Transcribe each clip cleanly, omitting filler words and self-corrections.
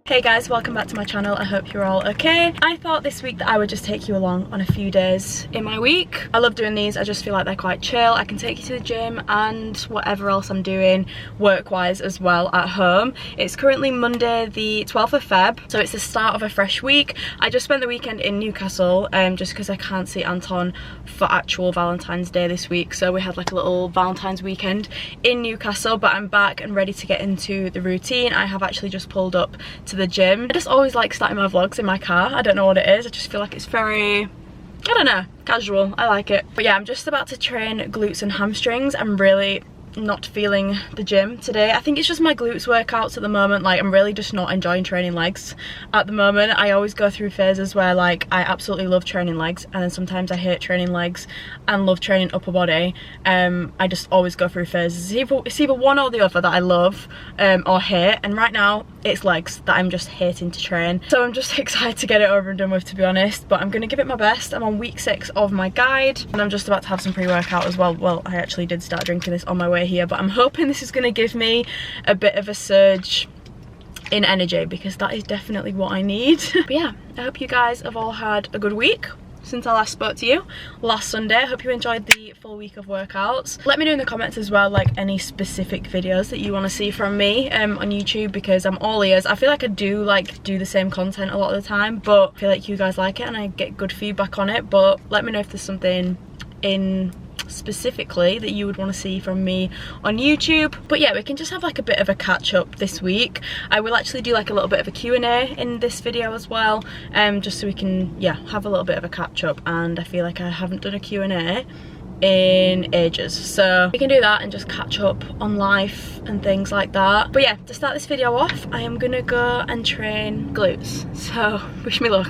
Hey guys, welcome back to my channel. I hope you're all okay. I thought this week that I would just take you along on a few days in my week. I love doing these. I just feel like they're quite chill. I can take you to the gym and whatever else I'm doing work-wise as well at home. It's currently Monday the 12th of Feb, so it's the start of a fresh week. I just spent the weekend in Newcastle just because I can't see Anton for actual Valentine's Day this week, so we had like a little Valentine's weekend in Newcastle, but I'm back and ready to get into the routine. I have actually just pulled up to the gym. I just always like starting my vlogs in my car. I don't know what it is. I just feel like it's very, I don't know, casual. I like it. But yeah, I'm just about to train glutes and hamstrings. I'm really not feeling the gym today. I think it's just my glutes workouts at the moment. Like, I'm really just not enjoying training legs at the moment. I always go through phases where like I absolutely love training legs, and then sometimes I hate training legs and love training upper body. I just always go through phases. It's either one or the other that I love or hate, and right now it's legs that I'm just hating to train. So I'm just excited to get it over and done with, to be honest, but I'm gonna give it my best. I'm on week 6 of my guide, and I'm just about to have some pre-workout as well. Well, I actually did start drinking this on my way here, but I'm hoping this is going to give me a bit of a surge in energy, because that is definitely what I need. But yeah, I hope you guys have all had a good week since I last spoke to you last Sunday. I hope you enjoyed the full week of workouts. Let me know in the comments as well, like, any specific videos that you want to see from me on YouTube, because I'm all ears. I feel like I do the same content a lot of the time, but I feel like you guys like it and I get good feedback on it. But let me know if there's something in specifically that you would want to see from me on YouTube. But yeah, we can just have like a bit of a catch up this week. I will actually do like a little bit of a Q&A in this video as well, just so we can, yeah, have a little bit of a catch up. And I feel like I haven't done a Q&A in ages, so we can do that and just catch up on life and things like that. But yeah, to start this video off, I am gonna go and train glutes, so wish me luck.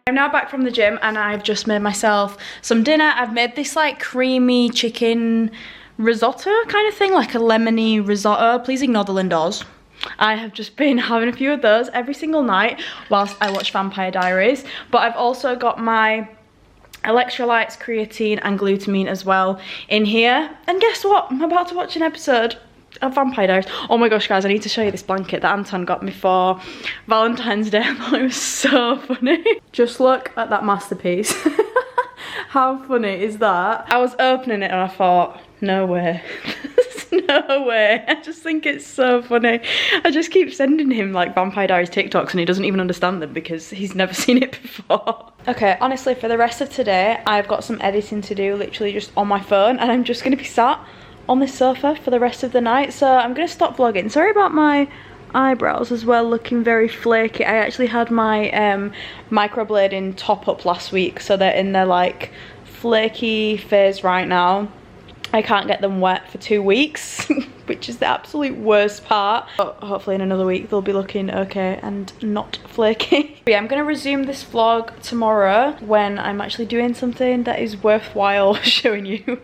I'm now back from the gym and I've just made myself some dinner. I've made this like creamy chicken risotto kind of thing, like a lemony risotto. Please ignore the Lindors. I have just been having a few of those every single night whilst I watch Vampire Diaries. But I've also got my electrolytes, creatine and glutamine as well in here. And guess what? I'm about to watch an episode of Vampire Diaries. Oh my gosh, guys, I need to show you this blanket that Anton got me for Valentine's Day. I thought it was so funny. Just look at that masterpiece. How funny is that? I was opening it and I thought, no way. No way. I just think it's so funny. I just keep sending him like Vampire Diaries TikToks and he doesn't even understand them because he's never seen it before. Okay, honestly, for the rest of today, I've got some editing to do, literally just on my phone, and I'm just going to be sat on this sofa for the rest of the night. So I'm going to stop vlogging. Sorry about my eyebrows as well, looking very flaky. I actually had my microblading top up last week, so they're in their like flaky phase right now. I can't get them wet for 2 weeks, which is the absolute worst part. But hopefully in another week they'll be looking okay and not flaky. But yeah, I'm gonna resume this vlog tomorrow when I'm actually doing something that is worthwhile showing you.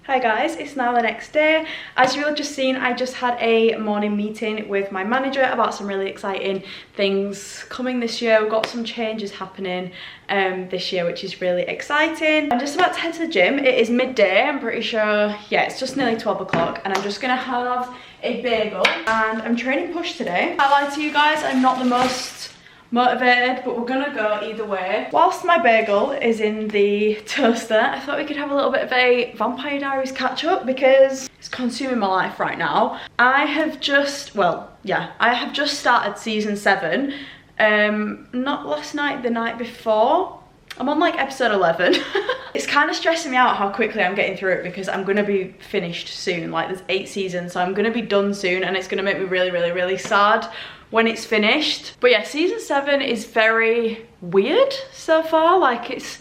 Hi guys, it's now the next day. As you will have just seen, I just had a morning meeting with my manager about some really exciting things coming this year. We've got some changes happening this year, which is really exciting. I'm just about to head to the gym. It is midday, I'm pretty sure. Yeah, it's just nearly 12 o'clock and I'm just gonna have a bagel and I'm training push today. I lied to you guys, I'm not the most motivated, but we're gonna go either way. Whilst my bagel is in the toaster, I thought we could have a little bit of a Vampire Diaries catch up because it's consuming my life right now. I have just, well, yeah, I have just started season 7. Not last night, the night before. I'm on like episode 11. It's kind of stressing me out how quickly I'm getting through it because I'm gonna be finished soon. Like there's 8 seasons, so I'm gonna be done soon and it's gonna make me really sad when it's finished. But yeah, season 7 is very weird so far. Like it's,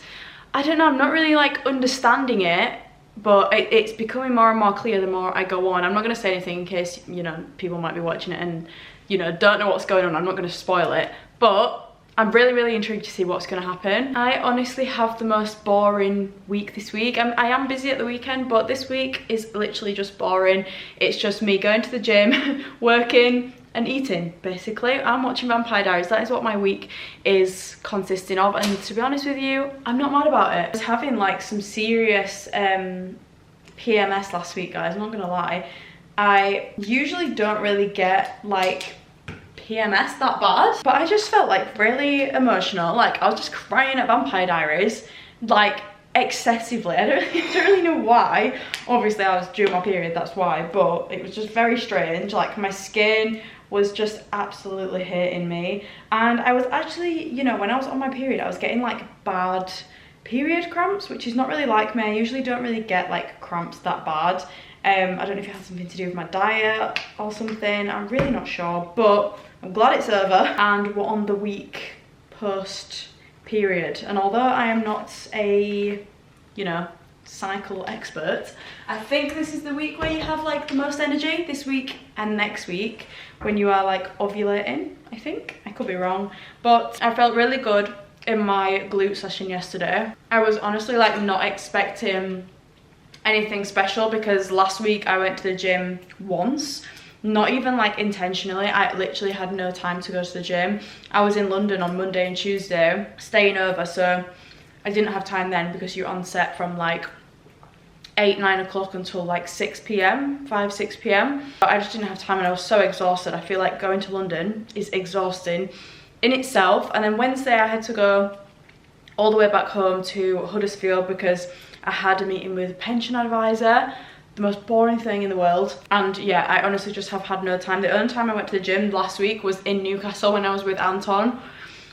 I don't know, I'm not really like understanding it, but it's becoming more and more clear the more I go on. I'm not gonna say anything in case, you know, people might be watching it and, you know, don't know what's going on. I'm not gonna spoil it, but I'm really intrigued to see what's gonna happen. I honestly have the most boring week this week. I am busy at the weekend, but this week is literally just boring. It's just me going to the gym, working, and eating, basically. I'm watching Vampire Diaries. That is what my week is consisting of, and to be honest with you, I'm not mad about it. I was having like some serious PMS last week, guys, I'm not gonna lie. I usually don't really get like PMS that bad, but I just felt like really emotional. Like I was just crying at Vampire Diaries, like excessively. I don't really know why. Obviously I was during my period, that's why, but it was just very strange. Like my skin was just absolutely hitting me, and I was actually, you know, when I was on my period I was getting like bad period cramps, which is not really like me. I usually don't really get like cramps that bad. I don't know if it has something to do with my diet or something, I'm really not sure, but I'm glad it's over and we're on the week post period. And although I am not a, you know, cycle expert, I think this is the week where you have like the most energy, this week and next week, when you are like ovulating, I think. I could be wrong, but I felt really good in my glute session yesterday. I was honestly like not expecting anything special because last week I went to the gym once, not even like intentionally. I literally had no time to go to the gym. I was in London on Monday and Tuesday staying over, so I didn't have time then because you're on set from like 8-9 o'clock until like 6 p.m, 5-6 p.m. But I just didn't have time and I was so exhausted. I feel like going to London is exhausting in itself. And then Wednesday I had to go all the way back home to Huddersfield because I had a meeting with a pension advisor, the most boring thing in the world. And yeah, I honestly just have had no time. The only time I went to the gym last week was in Newcastle when I was with Anton.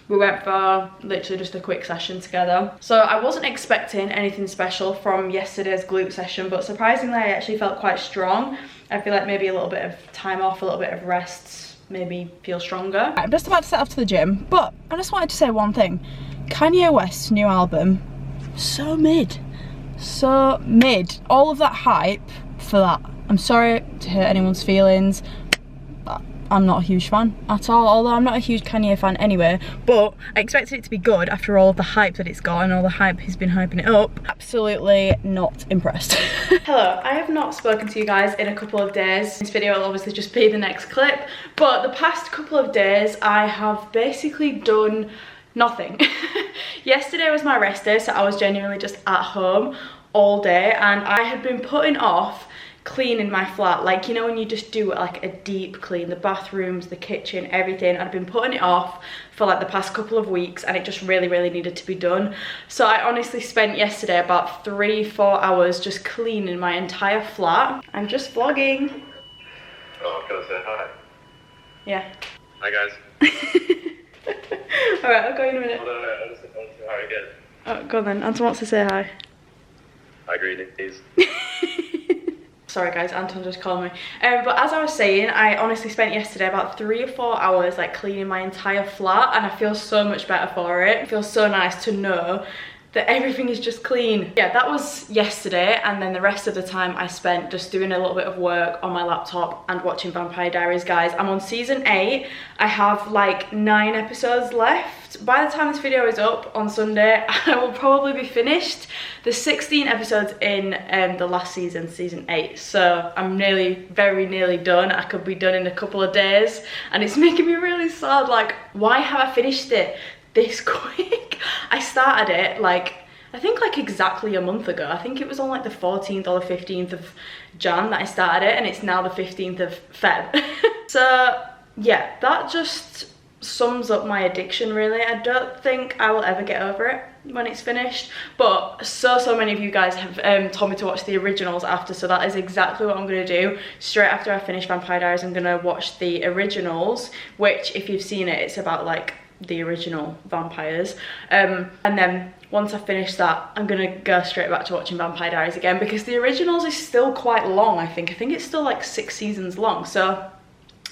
We went for literally just a quick session together. So I wasn't expecting anything special from yesterday's glute session, but surprisingly I actually felt quite strong. I feel like maybe a little bit of time off, a little bit of rest, maybe feel stronger. I'm just about to set off to the gym, but I just wanted to say one thing. Kanye West's new album, so mid. so mid. All of that hype for that. I'm sorry to hurt anyone's feelings. I'm not a huge fan at all, although I'm not a huge Kanye fan anyway, but I expected it to be good after all of the hype that it's got and all the hype he's been hyping it up. Absolutely not impressed. Hello, I have not spoken to you guys in a couple of days. This video will obviously just be the next clip, but the past couple of days I have basically done nothing. Yesterday was my rest day, so I was genuinely just at home all day, and I had been putting off cleaning my flat, like, you know, when you just do like a deep clean, the bathrooms, the kitchen, everything. I'd been putting it off for like the past couple of weeks, and it just really needed to be done. So I honestly spent yesterday about 3-4 hours just cleaning my entire flat. I'm just vlogging. Oh, can I say hi? Yeah. Hi guys. Alright, I'll go in a minute. Hold on, I just want to say hi again. Oh, go on then. Anton wants to say hi. Hi, greetings. Sorry guys, Anton just called me. But as I was saying, I honestly spent yesterday about 3 or 4 hours like cleaning my entire flat, and I feel so much better for it. It feels so nice to know that everything is just clean. Yeah, that was yesterday, and then the rest of the time I spent just doing a little bit of work on my laptop and watching Vampire Diaries. Guys, I'm on season 8. I have like 9 episodes left. By the time this video is up on Sunday, I will probably be finished. There's 16 episodes in the last season, season 8. So I'm very nearly done. I could be done in a couple of days, and it's making me really sad. Like, why have I finished it this quick? I started it like, I think like exactly a month ago. I think it was on like the 14th or the 15th of Jan that I started it, and it's now the 15th of Feb. So yeah, that just sums up my addiction really. I don't think I will ever get over it when it's finished, but so many of you guys have told me to watch the originals after, so that is exactly what I'm going to do. Straight after I finish Vampire Diaries, I'm going to watch the originals, which if you've seen it, it's about like the original vampires, and then once I finish that, I'm gonna go straight back to watching Vampire Diaries again, because the originals is still quite long. I think it's still like 6 seasons long, so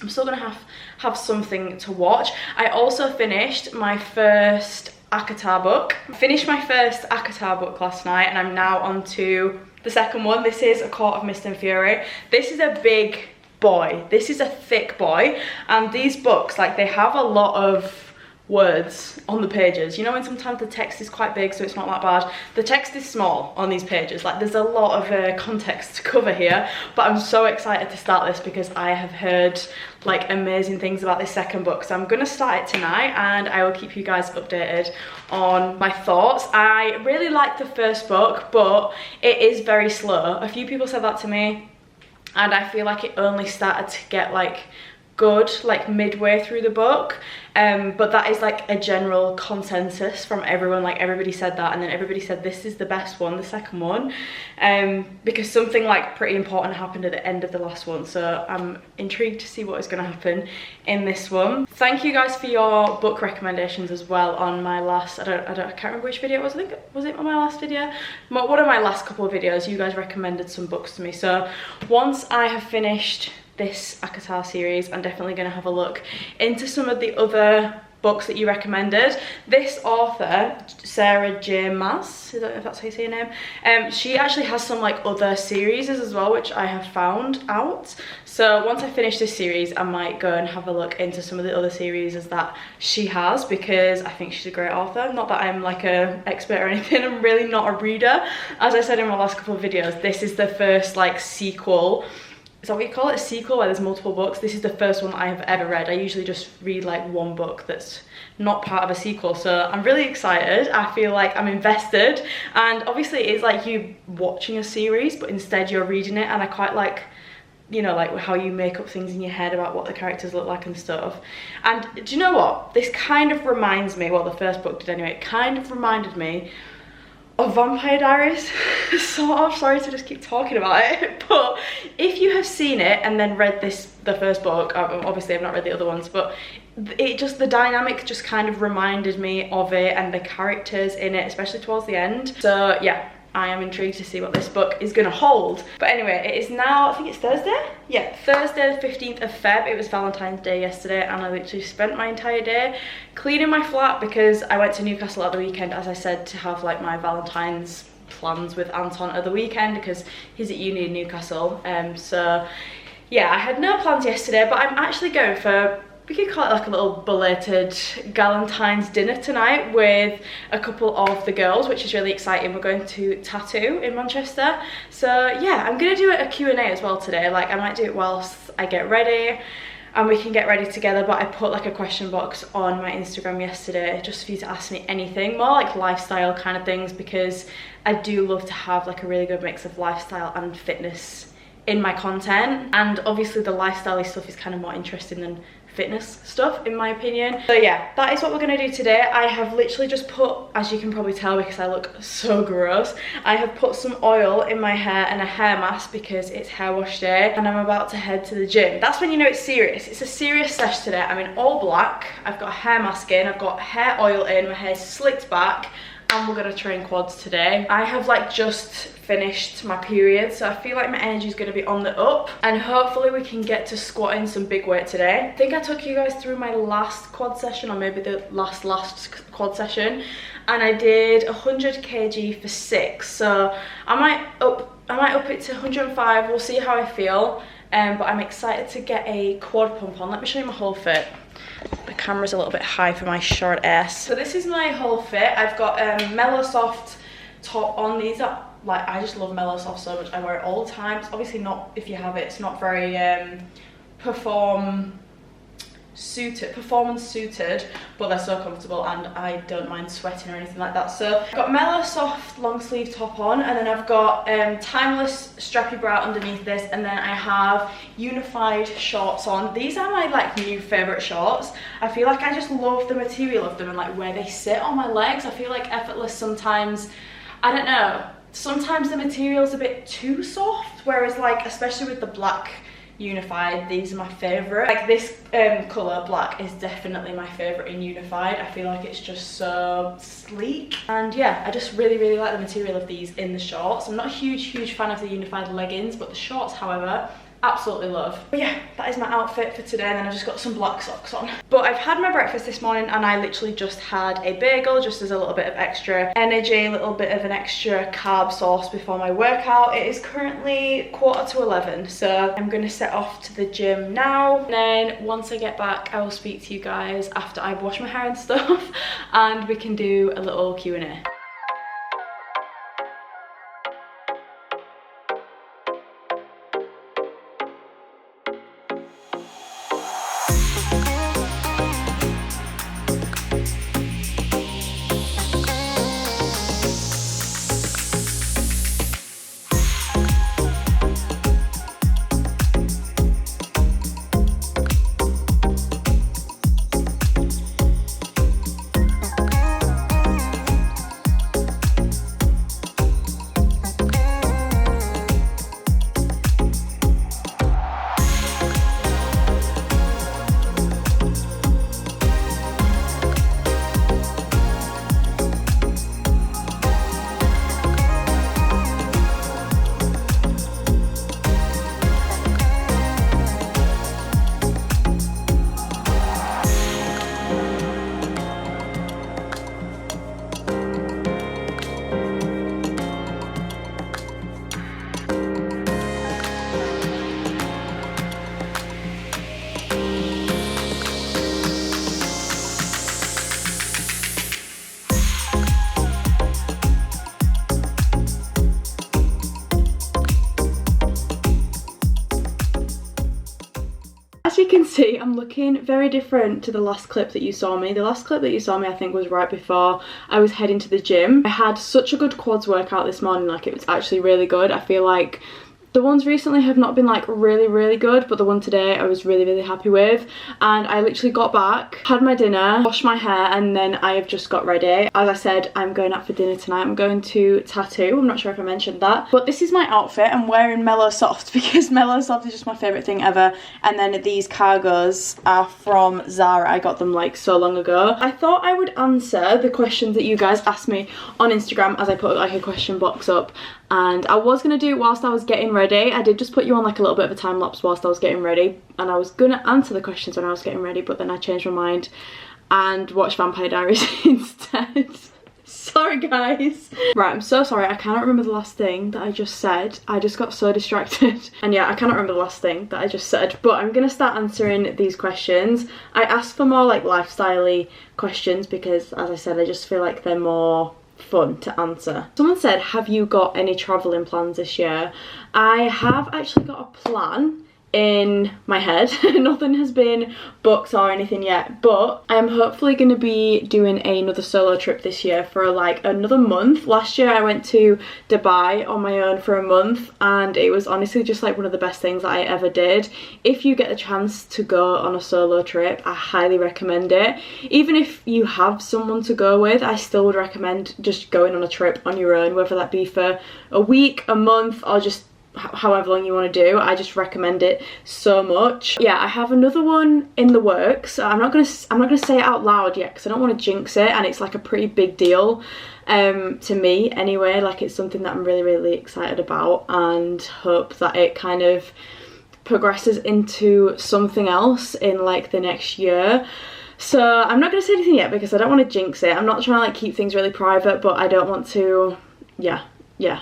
I'm still gonna have something to watch. I also finished my first ACOTAR book. I finished my first ACOTAR book last night, and I'm now on to the second one. This is A Court of Mist and Fury. This is a big boy. This is a thick boy, and these books, like, they have a lot of words on the pages. You know when sometimes the text is quite big, so it's not that bad. The text is small on these pages. Like, there's a lot of context to cover here, but I'm so excited to start this because I have heard like amazing things about this second book. So I'm gonna start it tonight, and I will keep you guys updated on my thoughts. I really liked the first book, but it is very slow. A few people said that to me, and I feel like it only started to get like good like midway through the book, but that is like a general consensus from everyone. Like, everybody said that, and then everybody said this is the best one, the second one, because something like pretty important happened at the end of the last one. So I'm intrigued to see what is going to happen in this one. Thank you guys for your book recommendations as well on my last, I can't remember which video it was. I think, was it on my last video? One of my last couple of videos, you guys recommended some books to me. So once I have finished this ACOTAR series, I'm definitely going to have a look into some of the other books that you recommended. This author, Sarah J. Maas, if that's how you say her name, she actually has some like other series as well, which I have found out. So once I finish this series, I might go and have a look into some of the other series that she has, because I think she's a great author. Not that I'm like an expert or anything, I'm really not a reader. As I said in my last couple of videos, this is the first like sequel. Is that what you call it? A sequel where there's multiple books? This is the first one that I have ever read. I usually just read like one book that's not part of a sequel, so I'm really excited. I feel like I'm invested, and obviously it's like you watching a series, but instead you're reading it, and I quite like, you know, like how you make up things in your head about what the characters look like and stuff. And do you know what? This kind of reminds me, well, the first book did anyway, it kind of reminded me of Vampire Diaries, sort of. Sorry to just keep talking about it, but if you have seen it and then read the first book, obviously I've not read the other ones, but it just, the dynamic just kind of reminded me of it, and the characters in it, especially towards the end. So yeah, I am intrigued to see what this book is gonna hold. But anyway, it is now, I think it's Thursday? Yeah, Thursday the 15th of Feb. It was Valentine's Day yesterday, and I literally spent my entire day cleaning my flat because I went to Newcastle at the weekend, as I said, to have like my Valentine's plans with Anton at the weekend because he's at uni in Newcastle. So yeah, I had no plans yesterday, but I'm actually going for, we could call it like a little belated galentines dinner tonight with a couple of the girls, which is really exciting. We're going to Tattoo in Manchester. So yeah, I'm gonna do a Q&A as well today. Like, I might do it whilst I get ready and we can get ready together, but I put like a question box on my Instagram yesterday just for you to ask me anything, more like lifestyle kind of things, because I do love to have like a really good mix of lifestyle and fitness in my content. And obviously the lifestyle stuff is kind of more interesting than fitness stuff in my opinion. So yeah, that is what we're gonna do today. I have literally just put, as you can probably tell because I look so gross, I have put some oil in my hair and a hair mask because it's hair wash day and I'm about to head to the gym. That's when you know it's serious. It's a serious sesh today. I'm in all black, I've got a hair mask in, I've got hair oil in, my hair's slicked back, and we're gonna train quads today. I have like just finished my period, so I feel like my energy is gonna be on the up and hopefully we can get to squatting some big weight today. I think I took you guys through my last quad session, or maybe the last quad session, and I did 100 kg for 6, so I might up it to 105. We'll see how I feel, but I'm excited to get a quad pump on. Let me show you my whole fit. The camera's a little bit high for my short ass. So this is my whole fit. I've got a Mellow Soft top on. These are like, I just love Mellow Soft so much. I wear it all the time. It's obviously not, if you have it, it's not very performance suited, but they're so comfortable and I don't mind sweating or anything like that. So I've got Mellow Soft long sleeve top on, and then I've got Timeless strappy bra underneath this, and then I have Unified shorts on. These are my like new favorite shorts. I feel like I just love the material of them and like where they sit on my legs. I feel like Effortless sometimes, I don't know, sometimes the material's a bit too soft, whereas like especially with the black Unified, these are my favorite. Like this color black is definitely my favorite in Unified. I feel like it's just so sleek, and yeah, I just really like the material of these in the shorts. I'm not a huge fan of the Unified leggings, but the shorts, however, absolutely love. But yeah, that is my outfit for today, and then I've just got some black socks on. But I've had my breakfast this morning and I literally just had a bagel just as a little bit of extra energy, a little bit of an extra carb source before my workout. It is currently 11:15, so I'm gonna set off to the gym now, and then once I get back I will speak to you guys after I've washed my hair and stuff and we can do a little Q&A. As you can see, I'm looking very different to the last clip that you saw me. The last clip that you saw me, I think, was right before I was heading to the gym. I had such a good quads workout this morning, like it was actually really good. I feel like the ones recently have not been like really good, but the one today I was really happy with. And I literally got back, had my dinner, washed my hair, and then I have just got ready. As I said, I'm going out for dinner tonight. I'm going to Tattoo. I'm not sure if I mentioned that, but this is my outfit. I'm wearing Mellow Soft because Mellow Soft is just my favorite thing ever. And then these cargos are from Zara. I got them like so long ago. I thought I would answer the questions that you guys asked me on Instagram as I put like a question box up. And I was going to do it whilst I was getting ready. I did just put you on like a little bit of a time lapse whilst I was getting ready, and I was going to answer the questions when I was getting ready, but then I changed my mind and watched Vampire Diaries instead. Sorry guys. Right, I'm so sorry. I cannot remember the last thing that I just said. I just got so distracted. And yeah, I cannot remember the last thing that I just said. But I'm gonna start answering these questions. I asked for more like lifestyle-y questions because, as I said, I just feel like they're more fun to answer. Someone said, have you got any travelling plans this year? I have actually got a plan in my head. Nothing has been booked or anything yet, but I'm hopefully going to be doing another solo trip this year for like another month. Last year I went to Dubai on my own for a month and it was honestly just like one of the best things that I ever did. If you get the chance to go on a solo trip, I highly recommend it. Even if you have someone to go with, I still would recommend just going on a trip on your own, whether that be for a week, a month, or just however long you want to do. I just recommend it so much. Yeah, I have another one in the works. I'm not gonna say it out loud yet because I don't want to jinx it, and it's like a pretty big deal to me anyway. Like, it's something that I'm really excited about and hope that it kind of progresses into something else in like the next year. So I'm not gonna say anything yet because I don't want to jinx it. I'm not trying to like keep things really private, but I don't want to, yeah,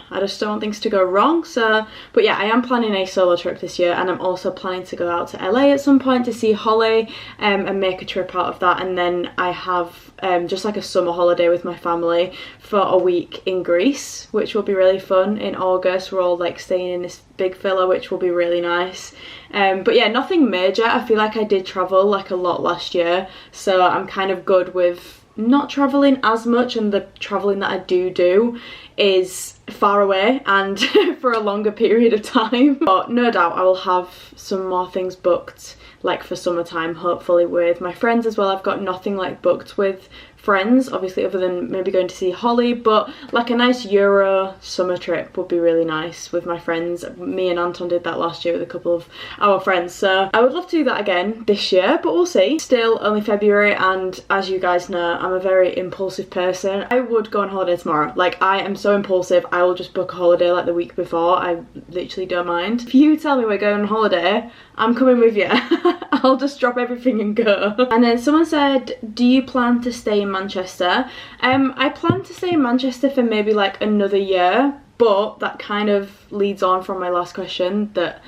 I just don't want things to go wrong. So, but yeah, I am planning a solo trip this year, and I'm also planning to go out to LA at some point to see Holly and make a trip out of that. And then I have just like a summer holiday with my family for a week in Greece, which will be really fun in August. We're all like staying in this big villa, which will be really nice. But yeah, nothing major. I feel like I did travel like a lot last year, so I'm kind of good with not traveling as much, and the traveling that I do is far away and for a longer period of time. But no doubt I will have some more things booked like for summertime, hopefully with my friends as well. I've got nothing like booked with friends, obviously, other than maybe going to see Holly, but like a nice Euro summer trip would be really nice with my friends. Me and Anton did that last year with a couple of our friends, so I would love to do that again this year, but we'll see. Still only February, and as you guys know, I'm a very impulsive person. I would go on holiday tomorrow. Like, I am so impulsive, I will just book a holiday like the week before. I literally don't mind. If you tell me we're going on holiday, I'm coming with you. I'll just drop everything and go. And then someone said, do you plan to stay in Manchester? I plan to stay in Manchester for maybe like another year, but that kind of leads on from my last question, that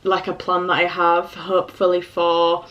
like a plan that I have hopefully for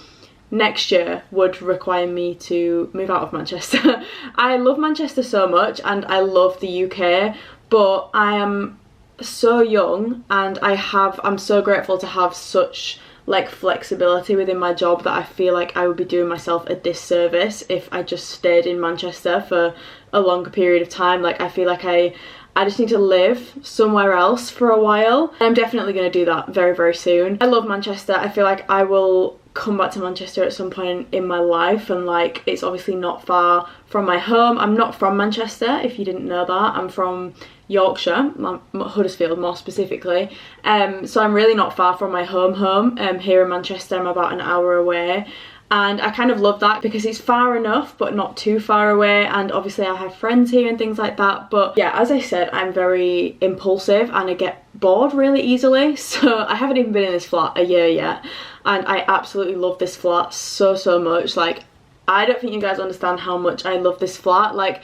next year would require me to move out of Manchester. I love Manchester so much and I love the UK, but I am so young and I'm so grateful to have such like flexibility within my job that I feel like I would be doing myself a disservice if I just stayed in Manchester for a longer period of time. Like, I feel like I just need to live somewhere else for a while. I'm definitely going to do that very soon. I love Manchester. I feel like I will come back to Manchester at some point in my life, and like, it's obviously not far from my home. I'm not from Manchester, if you didn't know that. I'm from Yorkshire, Huddersfield more specifically, so I'm really not far from my home. Here in Manchester I'm about an hour away, and I kind of love that because it's far enough but not too far away, and obviously I have friends here and things like that. But yeah, as I said, I'm very impulsive and I get bored really easily, so I haven't even been in this flat a year yet, and I absolutely love this flat so much. Like, I don't think you guys understand how much I love this flat. Like,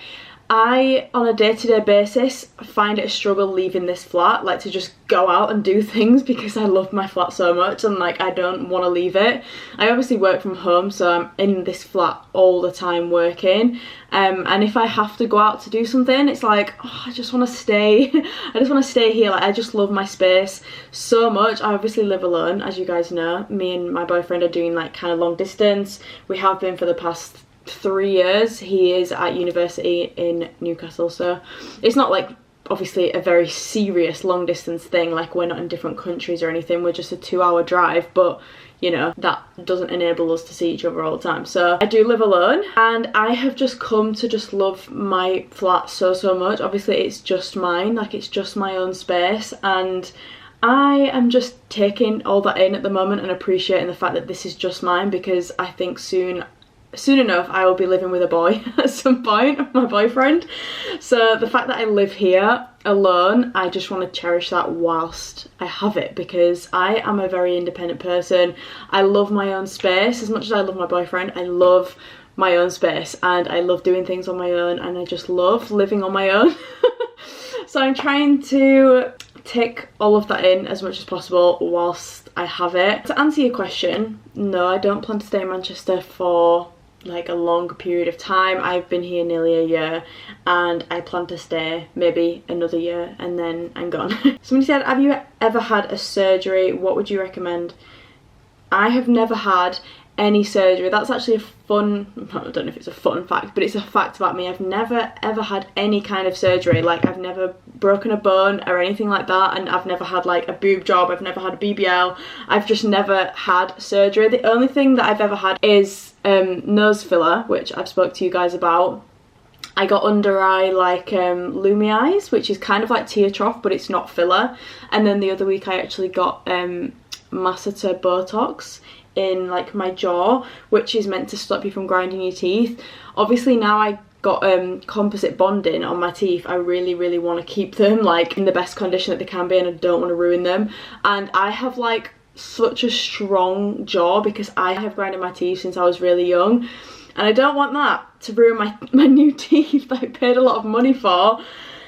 I, on a day-to-day basis, find it a struggle leaving this flat, like to just go out and do things, because I love my flat so much and like I don't want to leave it. I obviously work from home, so I'm in this flat all the time working, and if I have to go out to do something, it's like, oh, I just want to stay. I just want to stay here. Like, I just love my space so much. I obviously live alone, as you guys know. Me and my boyfriend are doing like kind of long distance. We have been for the past 3 years. He is at university in Newcastle, so it's not like obviously a very serious long distance thing. Like, we're not in different countries or anything, we're just a 2-hour drive, but you know, that doesn't enable us to see each other all the time. So I do live alone, and I have just come to just love my flat so much. Obviously it's just mine, like it's just my own space, and I am just taking all that in at the moment and appreciating the fact that this is just mine, because I think soon enough I will be living with a boy at some point, my boyfriend. So the fact that I live here alone, I just want to cherish that whilst I have it, because I am a very independent person. I love my own space as much as I love my boyfriend. I love my own space, and I love doing things on my own, and I just love living on my own. So I'm trying to take all of that in as much as possible whilst I have it. To answer your question, no, I don't plan to stay in Manchester for like a long period of time. I've been here nearly a year, and I plan to stay maybe another year and then I'm gone. Somebody said, have you ever had a surgery? What would you recommend? I have never had any surgery. That's actually a fun, I don't know if it's a fun fact, but it's a fact about me. I've never ever had any kind of surgery. Like, I've never broken a bone or anything like that, and I've never had like a boob job, I've never had a BBL, I've just never had surgery. The only thing that I've ever had is nose filler, which I've spoke to you guys about. I got under eye like Lumi eyes, which is kind of like tear trough, but it's not filler. And then the other week I actually got masseter Botox in like my jaw, which is meant to stop you from grinding your teeth. Obviously now I got composite bonding on my teeth. I really want to keep them like in the best condition that they can be, and I don't want to ruin them. And I have like such a strong jaw because I have grinded my teeth since I was really young, and I don't want that to ruin my new teeth that I paid a lot of money for.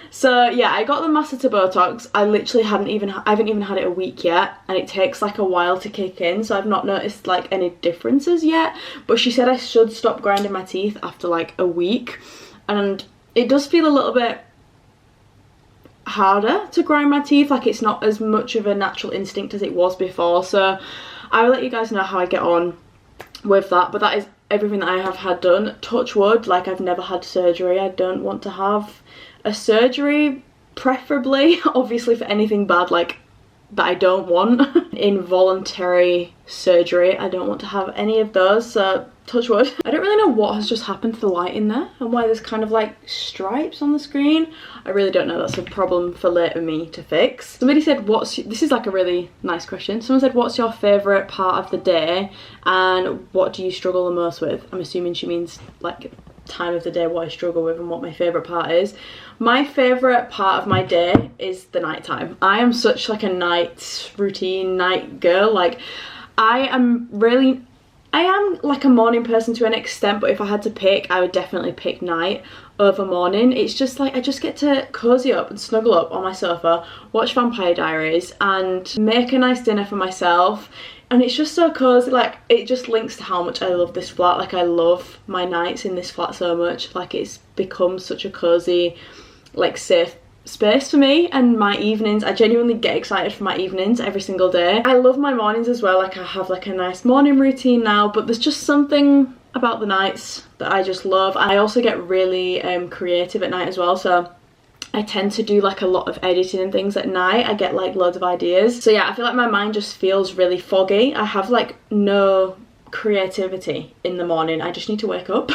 So yeah, I got the masseter Botox. I literally I haven't even had it a week yet, and it takes like a while to kick in, so I've not noticed like any differences yet. But she said I should stop grinding my teeth after like a week, and it does feel a little bit harder to grind my teeth. Like, it's not as much of a natural instinct as it was before. So I will let you guys know how I get on with that. But that is everything that I have had done. Touch wood, like, I've never had surgery. I don't want to have a surgery, preferably obviously for anything bad like that I don't want. Involuntary surgery, I don't want to have any of those, so touch wood. I don't really know what has just happened to the lighting there and why there's kind of like stripes on the screen. I really don't know. That's a problem for later me to fix. Somebody said, this is like a really nice question. Someone said, what's your favourite part of the day and what do you struggle the most with? I'm assuming she means like time of the day, what I struggle with and what my favourite part is. My favourite part of my day is the night time. I am such like a night routine, night girl. Like, I am like a morning person to an extent, but if I had to pick, I would definitely pick night over morning. It's just like, I just get to cozy up and snuggle up on my sofa, watch Vampire Diaries and make a nice dinner for myself. And it's just so cozy. Like, it just links to how much I love this flat. Like, I love my nights in this flat so much. Like, it's become such a cozy, like, safe space for me. And my evenings, I genuinely get excited for my evenings every single day. I love my mornings as well. Like, I have like a nice morning routine now, but there's just something about the nights that I just love. I also get really creative at night as well, so I tend to do like a lot of editing and things at night. I get like loads of ideas. So yeah, I feel like my mind just feels really foggy. I have like no creativity in the morning. I just need to wake up.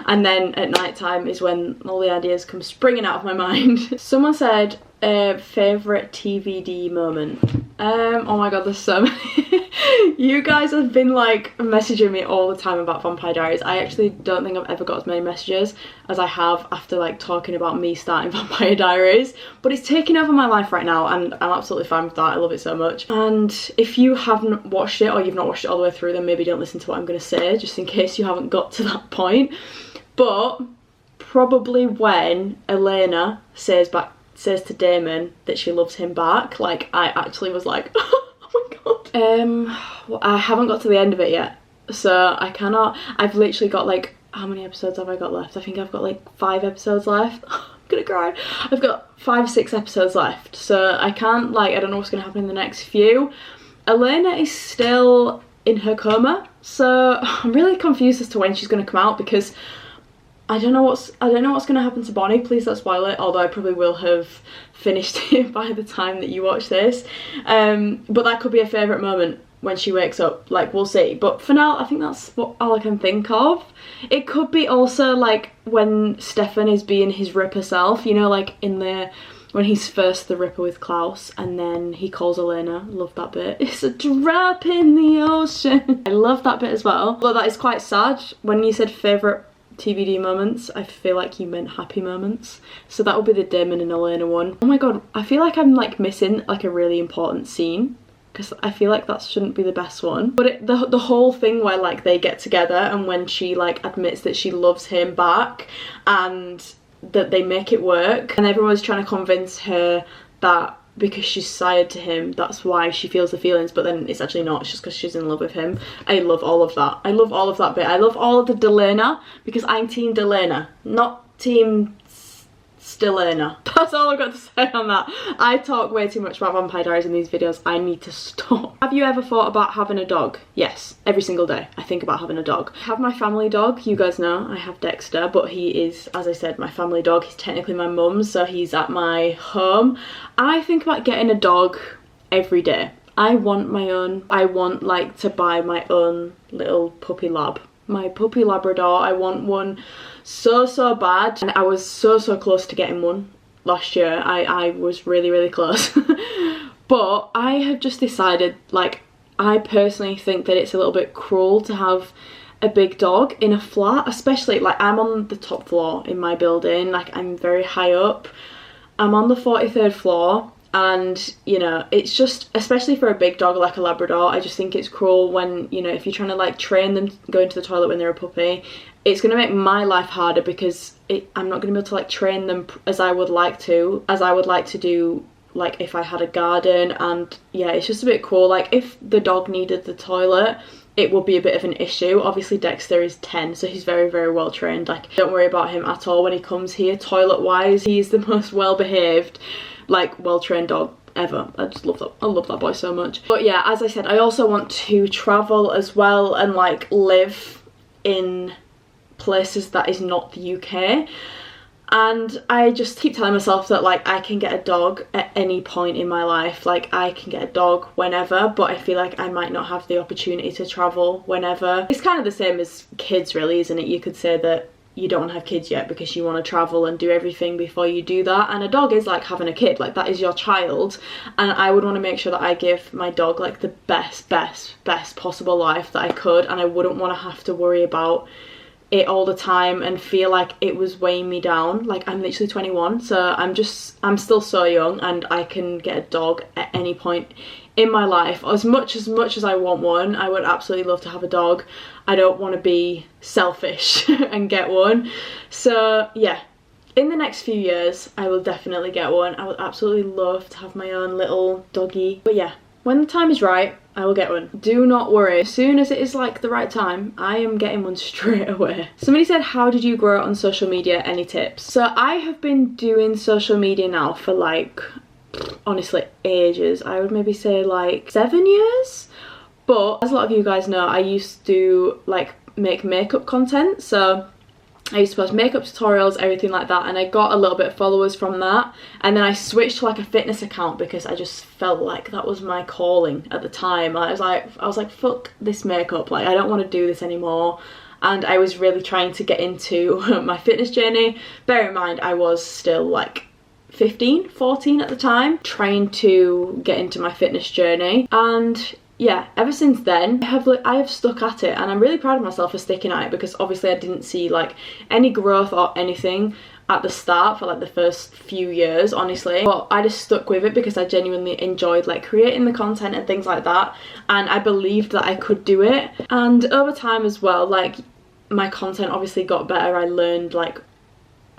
And then at night time is when all the ideas come springing out of my mind. Someone said, favourite TVD moment. Oh my god, there's so many. You guys have been like messaging me all the time about Vampire Diaries. I actually don't think I've ever got as many messages as I have after like talking about me starting Vampire Diaries, but it's taking over my life right now and I'm absolutely fine with that. I love it so much. And if you haven't watched it or you've not watched it all the way through, then maybe don't listen to what I'm going to say, just in case you haven't got to that point. But probably when Elena says to Damon that she loves him back, like, I actually was like, oh my god. Well, I haven't got to the end of it yet, so I cannot. I've literally got like, how many episodes have I got left? I think I've got like 5 episodes left. I'm gonna cry. I've got 5-6 episodes left, so I can't, like, I don't know what's gonna happen in the next few. Elena is still in her coma, so I'm really confused as to when she's gonna come out, because I don't know what's going to happen to Bonnie. Please don't spoil it, although I probably will have finished it by the time that you watch this. But that could be a favourite moment when she wakes up. Like, we'll see. But for now, I think that's all I can think of. It could be also like when Stefan is being his Ripper self, you know, like when he's first the Ripper with Klaus and then he calls Elena. Love that bit. It's a drop in the ocean. I love that bit as well. But that is quite sad. When you said favourite TVD moments, I feel like you meant happy moments, so that would be the Damon and Elena one. Oh my god, I feel like I'm like missing like a really important scene because I feel like that shouldn't be the best one. But the whole thing where like they get together and when she like admits that she loves him back and that they make it work, and everyone's trying to convince her that because she's sired to him, that's why she feels the feelings, but then it's actually not, it's just because she's in love with him. I love all of that. I love all of that bit. I love all of the Delena, because I'm team Delena, not team Stilena. That's all I've got to say on that. I talk way too much about Vampire Diaries in these videos. I need to stop. Have you ever thought about having a dog? Yes, every single day I think about having a dog. I have my family dog. You guys know I have Dexter, but he is, as I said, my family dog. He's technically my mum's, so he's at my home. I think about getting a dog every day. I want my own. I want like to buy my own little puppy lab. My puppy Labrador. I want one so bad, and I was so close to getting one last year. I was really close. But I have just decided, like, I personally think that it's a little bit cruel to have a big dog in a flat, especially like I'm on the top floor in my building, like I'm very high up. I'm on the 43rd floor, and you know, it's just, especially for a big dog like a Labrador, I just think it's cruel when, you know, if you're trying to like train them going to the toilet when they're a puppy, it's going to make my life harder because I'm not going to be able to like train them as I would like to do like if I had a garden. And yeah, it's just a bit cool. Like if the dog needed the toilet, it would be a bit of an issue. Obviously Dexter is 10, so he's very well trained. Like don't worry about him at all when he comes here. Toilet wise, he's the most well behaved, like well trained dog ever. I just love that. I love that boy so much. But yeah, as I said, I also want to travel as well and like live in places that is not the UK. And I just keep telling myself that like I can get a dog at any point in my life. Like I can get a dog whenever, but I feel like I might not have the opportunity to travel whenever. It's kind of the same as kids really, isn't it? You could say that you don't want to have kids yet because you want to travel and do everything before you do that. And a dog is like having a kid, like that is your child. And I would want to make sure that I give my dog like the best possible life that I could. And I wouldn't want to have to worry about it all the time and feel like it was weighing me down. Like I'm literally 21, so I'm still so young, and I can get a dog at any point in my life. As much as I want one, I would absolutely love to have a dog. I don't want to be selfish and get one. So yeah, in the next few years I will definitely get one. I would absolutely love to have my own little doggy. But yeah, when the time is right, I will get one. Do not worry. As soon as it is like the right time, I am getting one straight away. Somebody said, how did you grow on social media? Any tips? So I have been doing social media now for like, honestly, ages. I would maybe say like 7 years. But as a lot of you guys know, I used to like make makeup content. So I used to post makeup tutorials, everything like that, and I got a little bit of followers from that. And then I switched to like a fitness account because I just felt like that was my calling at the time. I was like fuck this makeup, like I don't want to do this anymore. And I was really trying to get into my fitness journey. Bear in mind I was still like 15, 14 at the time, trying to get into my fitness journey. And yeah, ever since then I have stuck at it, and I'm really proud of myself for sticking at it, because obviously I didn't see like any growth or anything at the start for like the first few years, honestly, but I just stuck with it because I genuinely enjoyed like creating the content and things like that, and I believed that I could do it. And over time as well, like my content obviously got better. I learned like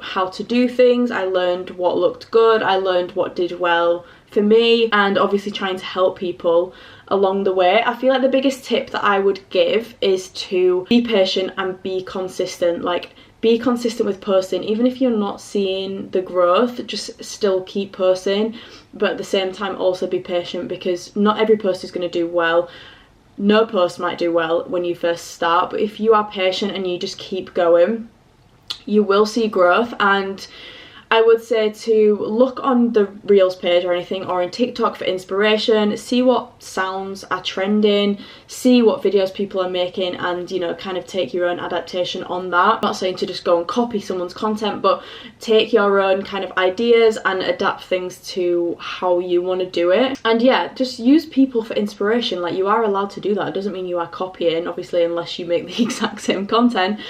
how to do things, I learned what looked good, I learned what did well for me, and obviously trying to help people along the way. I feel like the biggest tip that I would give is to be patient and be consistent. Like be consistent with posting, even if you're not seeing the growth, just still keep posting, but at the same time also be patient, because not every post is going to do well. No post might do well when you first start, but if you are patient and you just keep going, you will see growth. And I would say to look on the Reels page or anything, or in TikTok for inspiration, see what sounds are trending, see what videos people are making, and you know, kind of take your own adaptation on that. I'm not saying to just go and copy someone's content, but take your own kind of ideas and adapt things to how you want to do it. And yeah, just use people for inspiration. Like you are allowed to do that. It doesn't mean you are copying, obviously, unless you make the exact same content,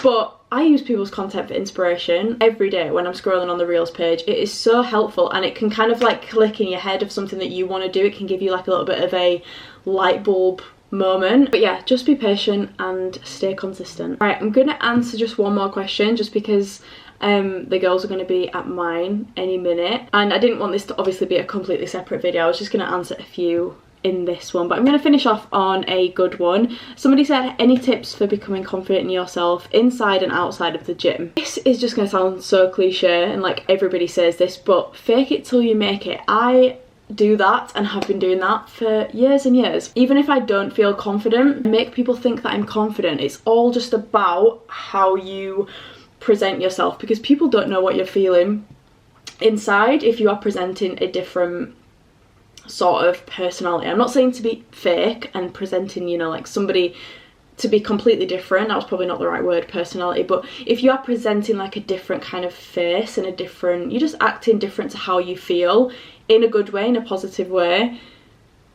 but I use people's content for inspiration every day when I'm scrolling on the Reels page. It is so helpful, and it can kind of like click in your head of something that you want to do. It can give you like a little bit of a light bulb moment. But yeah, just be patient and stay consistent. Right, I'm gonna answer just one more question just because the girls are going to be at mine any minute, and I didn't want this to obviously be a completely separate video. I was just going to answer a few in this one, but I'm going to finish off on a good one. Somebody said, any tips for becoming confident in yourself inside and outside of the gym? This is just going to sound so cliche and like everybody says this, but fake it till you make it. I do that and have been doing that for years and years. Even if I don't feel confident, make people think that I'm confident. It's all just about how you present yourself, because people don't know what you're feeling inside if you are presenting a different sort of personality. I'm not saying to be fake and presenting, you know, like somebody to be completely different. That was probably not the right word, personality, but if you are presenting like a different kind of face and a different, you're just acting different to how you feel in a good way, in a positive way,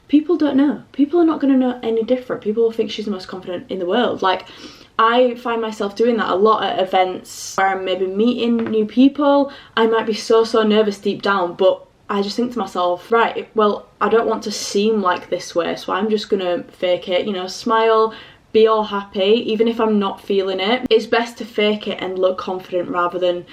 people don't know. People are not going to know any different. People will think she's the most confident in the world. Like, I find myself doing that a lot at events where I'm maybe meeting new people. I might be so nervous deep down, but I just think to myself, right, well, I don't want to seem like this way, so I'm just gonna fake it, you know, smile, be all happy, even if I'm not feeling it. It's best to fake it and look confident rather than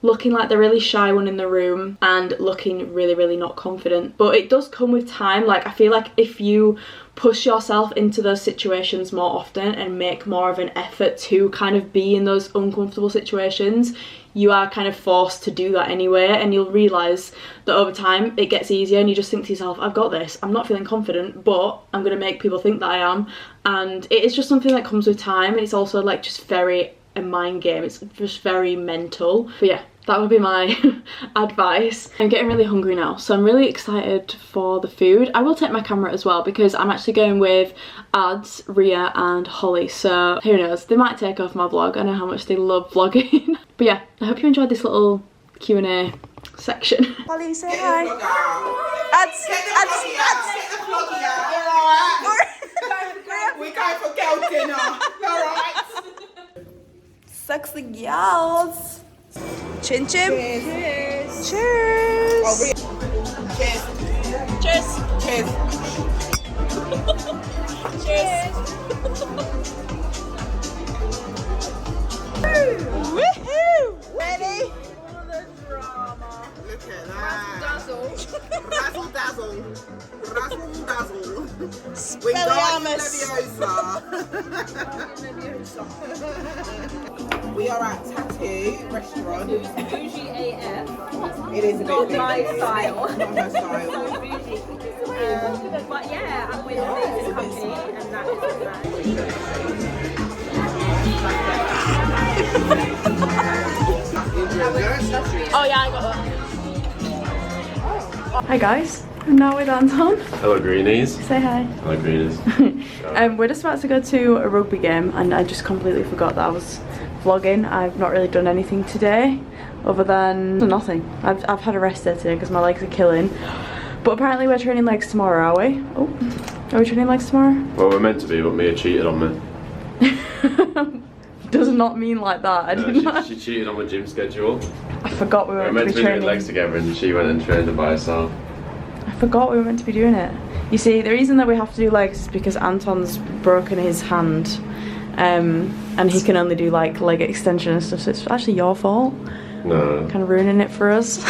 looking like the really shy one in the room and looking really not confident. But it does come with time. Like, I feel like if you push yourself into those situations more often and make more of an effort to kind of be in those uncomfortable situations, you are kind of forced to do that anyway, and you'll realise that over time it gets easier and you just think to yourself, I've got this, I'm not feeling confident, but I'm going to make people think that I am. And it is just something that comes with time, and it's also like just very a mind game. It's just very mental. But yeah, that would be my advice. I'm getting really hungry now, so I'm really excited for the food. I will take my camera as well because I'm actually going with Ads, Ria and Holly, so who knows, they might take off my vlog. I know how much they love vlogging. But yeah, I hope you enjoyed this little Q&A section. Holly, say hi. Ads. We're going for girl dinner. Alright. Sexy girls. Chin chin. Cheers. Cheers. Oh, cheers. Cheers. Cheers. Cheers. Woohoo! Ready? Look at that. Razzle dazzle. Razzle dazzle. We are at Tattoo Restaurant. Bougie AF. It is a bit Not big. my style. Not her style. So bougie. But yeah, I'm with amazing company, and that is nice. Oh yeah, I got that. Hi guys, I'm now with Anton. Hello, greenies. Say hi. Hello, greenies. We're just about to go to a rugby game, and I just completely forgot that I was vlogging. I've not really done anything today other than nothing. I've had a rest day today because my legs are killing. But apparently we're training legs tomorrow, are we? Oh, are we training legs tomorrow? Well, we're meant to be, but Mia cheated on me. Does not mean like that. I did not. She cheated on my gym schedule. I forgot we were We were meant meant to to be be doing training. legs together, and she went and trained them by herself. I forgot we were meant to be doing it. You see, the reason that we have to do legs is because Anton's broken his hand, and he can only do like leg extension and stuff, so it's actually your fault. No. Kind of ruining it for us.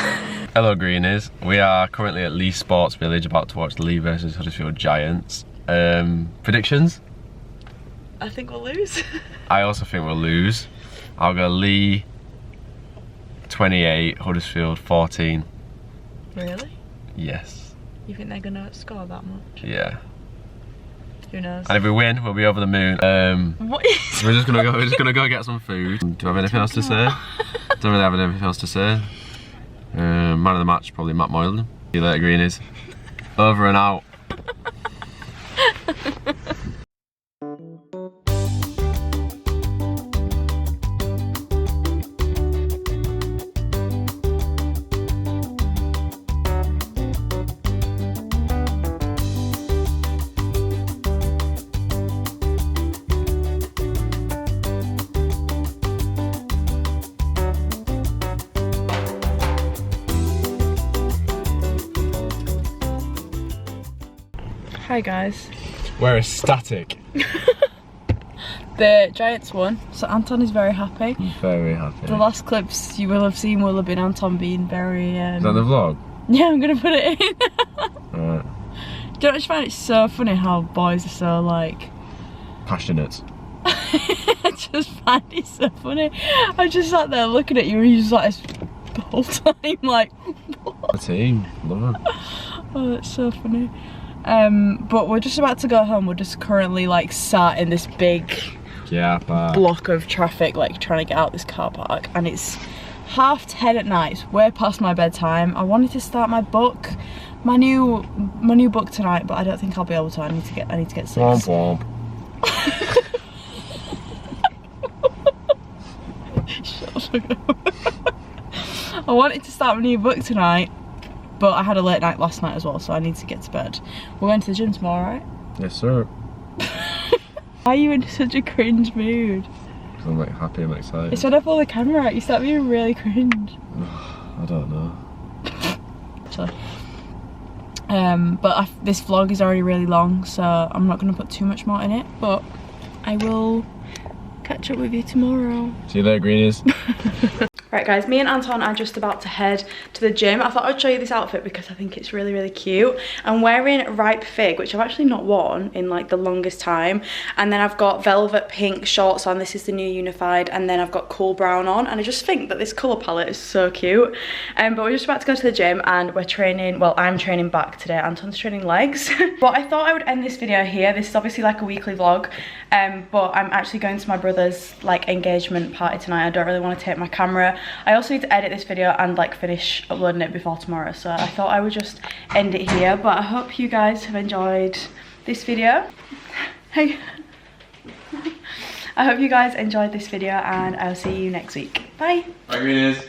Hello, greenies. We are currently at Lee Sports Village, about to watch Lee versus Huddersfield Giants. Predictions? I think we'll lose. I also think we'll lose. I'll go Lee 28, Huddersfield 14. Really? Yes. You think they're gonna score that much? Yeah. Who knows? And if we win, we'll be over the moon. What is We're just gonna go get some food. Do you have anything else to say? Don't really have anything else to say. Man of the match, probably Matt Moylan. See you later, greenies. Over and out. Hi guys. We're ecstatic. The Giants won, so Anton is very happy. I'm very happy. The last clips you will have seen will have been Anton being very... Is that the vlog? Yeah, I'm gonna put it in. Alright. Do you know, I just find it so funny how boys are so like... Passionate. I just find it so funny. I just sat there looking at you and you just like the whole time like... The team, love it. Oh, that's so funny. But we're just about to go home. We're just currently like sat in this big block of traffic, like trying to get out this car park, and it's 10:30 at night. It's way past my bedtime. I wanted to start my book, my new book tonight, but I don't think I'll be able to. I need to get 6. Womp womp. Shut the fuck up. I wanted to start my new book tonight, but I had a late night last night as well, so I need to get to bed. We're going to the gym tomorrow, right? Yes, sir. Why are you in such a cringe mood? Because I'm like happy and excited. It's when I pull the camera out, you start being really cringe. I don't know. Actually. But this vlog is already really long, so I'm not going to put too much more in it, but I will catch up with you tomorrow. See you later, greenies. Right guys, me and Anton are just about to head to the gym. I thought I'd show you this outfit because I think it's really, really cute. I'm wearing Ripe Fig, which I've actually not worn in like the longest time. And then I've got velvet pink shorts on. This is the new Unified. And then I've got cool brown on. And I just think that this colour palette is so cute. But we're just about to go to the gym and we're training, well, I'm training back today. Anton's training legs. But I thought I would end this video here. This is obviously like a weekly vlog. But I'm actually going to my brother's like engagement party tonight. I don't really want to take my camera. I also need to edit this video and like finish uploading it before tomorrow, so I thought I would just end it here. But I hope you guys have enjoyed this video. Hey. I hope you guys enjoyed this video and I'll see you next week. Bye. Bye, greenies.